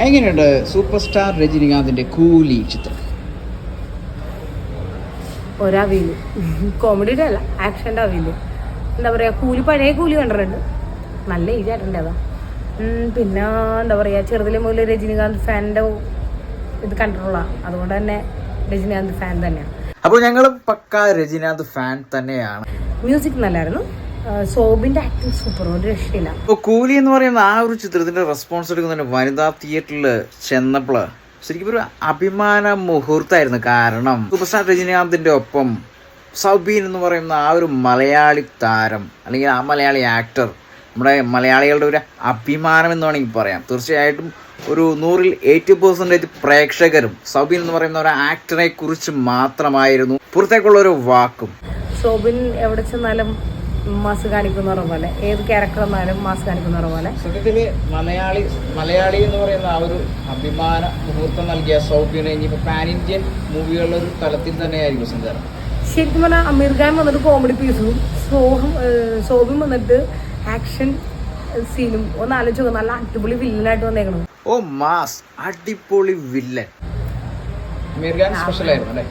എങ്ങനെയുണ്ട് super star രജനികാന്തിന്റെ കൂലി ചിത്രം? ഒരവിയില് കോമഡിയുടെ അല്ല, ആക്ഷൻ്റെ അവിയില്. എന്താ പറയുക, പഴയ കൂലി കണ്ടിട്ടുണ്ട്, നല്ല ഏജ് ആയിട്ടുണ്ട് അതാ. പിന്നെ എന്താ പറയുക, ചെറുതിലെ മുതൽ രജനികാന്ത് ഫാനിൻ്റെ ഇത് കണ്ടിട്ടുള്ള, അതുകൊണ്ട് തന്നെ രജനികാന്ത് ഫാൻ തന്നെയാണ്. അപ്പോൾ ഞങ്ങൾ പക്ക രജനികാന്ത് ഫാൻ തന്നെയാണ്. മ്യൂസിക് നല്ലായിരുന്നു, സോബിന്റെ ആക്ടിങ് സൂപ്പർ, ഒരു രക്ഷയില്ല. ഇപ്പോൾ കൂലി എന്ന് പറയുന്ന ആ ഒരു ചിത്രത്തിന്റെ റെസ്പോൺസ് എടുക്കുന്നതിന് വനിതാ തിയേറ്ററിൽ ചെന്നപ്പോൾ ശരിക്കും ഒരു അഭിമാന മുഹൂർത്തമായിരുന്നു. കാരണം സൂപ്പർ സ്റ്റാർ രജനികാന്തിന്റെ ഒപ്പം സൗബീൻ എന്ന് പറയുന്ന ആ ഒരു മലയാളി താരം, അല്ലെങ്കിൽ ആ മലയാളി ആക്ടർ നമ്മുടെ മലയാളികളുടെ ഒരു അഭിമാനം എന്ന് വേണമെങ്കിൽ പറയാം. തീർച്ചയായിട്ടും ഒരു 100-ൽ 80% പ്രേക്ഷകരും സൗബീൻ എന്ന് പറയുന്ന ഒരു ആക്ടറെ കുറിച്ച് മാത്രമായിരുന്നു പുറത്തേക്കുള്ള ഒരു വാക്കും. സോബിൻ എവിടെ ചെന്നാലും മാസ് കാണിക്കുന്ന പോലെ, ഏത് ക്യാരക്ടർ വന്നാലും മാസ് കാണിക്കുന്ന പോലെ. സത്യത്തില് മലയാളി എന്ന് പറയുന്ന ആ ഒരു അഭിമാന മുഹൂർത്തം നൽകിയ സൗബിനെ ഇനിയിപ്പോൾ പാൻ ഇന്ത്യൻ മൂവികളുടെ ഒരു തലത്തിൽ തന്നെയായിരിക്കും സഞ്ചാരം. ശരിക്കും പറഞ്ഞാൽ അമീർ ഖാൻ വന്നിട്ട് കോമഡി പീസും, സോബിൻ വന്നിട്ട് ആക്ഷൻ സീനും ഒന്ന് ആലോചിച്ച് നല്ല അടിപൊളി വില്ലനായിട്ട് വന്നേക്കണം. ഓ മാസ്, അടിപൊളി വില്ലൻ. അമീർ ഖാൻ സ്പെഷ്യൽ ആയിരുന്നു അല്ലേ?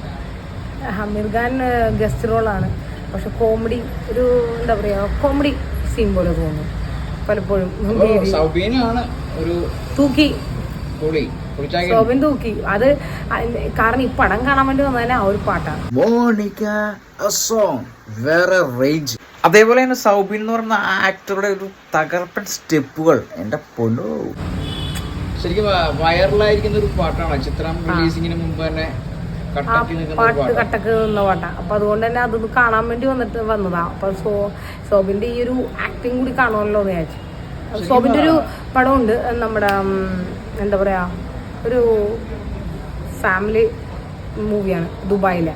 അമീർ ഖാൻ ഗസ്റ്റ് റോളാണ്, പക്ഷെ കോമഡി ഒരു എന്താ പറയുക, കോമഡി സീൻ പോലെ തോന്നുന്നു പലപ്പോഴും. തൂക്കി സോബിൻ തൂക്കി അത്, കാരണം ഈ പടം കാണാൻ വേണ്ടി വന്നതിന് ആ ഒരു പാട്ടാണ്. അതേപോലെ തന്നെ സൗബിൻ എന്ന് പറയുന്ന ആക്ടറുടെ ഒരു തകർപ്പൻ സ്റ്റെപ്പുകൾ, എന്റെ പൊന്നോ, ശരിക്കും വൈറലായിരിക്കുന്ന ഒരു പാട്ടാണ്. ചിത്രം റിലീസിങ്ങിന് മുമ്പ് തന്നെ പാട്ട് കട്ടക്ക് നിന്ന പാട്ടാ. അപ്പൊ അതുകൊണ്ട് തന്നെ അതൊന്ന് കാണാൻ വേണ്ടി വന്നതാ. അപ്പൊ സോബിന്റെ ഈ ഒരു ആക്ടിങ് കൂടി കാണുമല്ലോ എന്ന് വിചാരിച്ചു. സോബിന്റെ ഒരു പടമുണ്ട് നമ്മുടെ, എന്താ പറയാ, ഒരു ഫാമിലി മൂവിയാണ് ദുബായിലെ.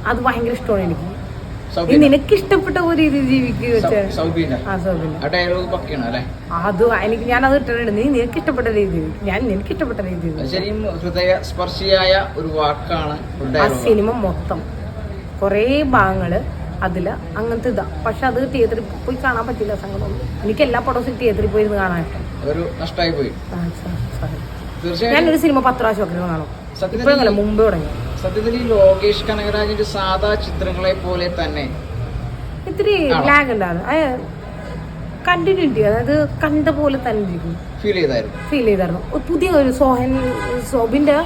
അത് ഭയങ്കര ഇഷ്ടമാണ് എനിക്ക്. നിനക്ക് ഇഷ്ടപ്പെട്ട ഒരു രീതി ജീവിക്കുക അത് എനിക്ക്, ഞാനത് ഇട്ടിട്ടുണ്ട്. നിനക്ക് ഇഷ്ടപ്പെട്ട രീതി, എനിക്ക് ഇഷ്ടപ്പെട്ട രീതി. ഹൃദയസ്പർശിയായ ഒരു വാക്കാണ് ആ സിനിമ മൊത്തം. കുറേ ഭാഗങ്ങള് അതില് അങ്ങനത്തെ ഇതാ. പക്ഷെ അത് തിയേറ്ററിൽ പോയി കാണാൻ പറ്റില്ല. സംഗതി എനിക്ക് എല്ലാ പടവും തിയേറ്ററിൽ പോയി കാണാനായിട്ട് നഷ്ടമായി പോയി. ഞാനൊരു സിനിമ 10 പ്രാവശ്യം ഒക്കെ കാണും. ഇപ്പോഴല്ല, മുമ്പ് തുടങ്ങി. സത്യത്തിൽ ഈ ലോകേഷ് കനകരാജിന്റെ സാധാ ചിത്രങ്ങളെ പോലെ തന്നെ ഇത്തിരി ലാഗ് ഉണ്ടായിരുന്നു. കണ്ടിന്യൂറ്റി, അതായത് കണ്ട പോലെ തന്നെ ഇരിക്കും, ഫീൽ ചെയ്തായിരുന്നു. പുതിയ ഒരു സോബിന്റെ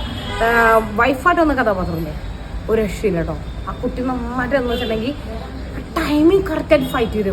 വൈഫായിട്ട് വന്ന കഥാപാത്രമില്ലേ, ഒരു രക്ഷയില്ല കേട്ടോ. ആ കുട്ടി നന്നായിട്ട് എന്ന് വെച്ചിട്ടുണ്ടെങ്കിൽ ടൈമിങ് കറക്റ്റായിട്ട് ഫൈറ്റ് ചെയ്ത്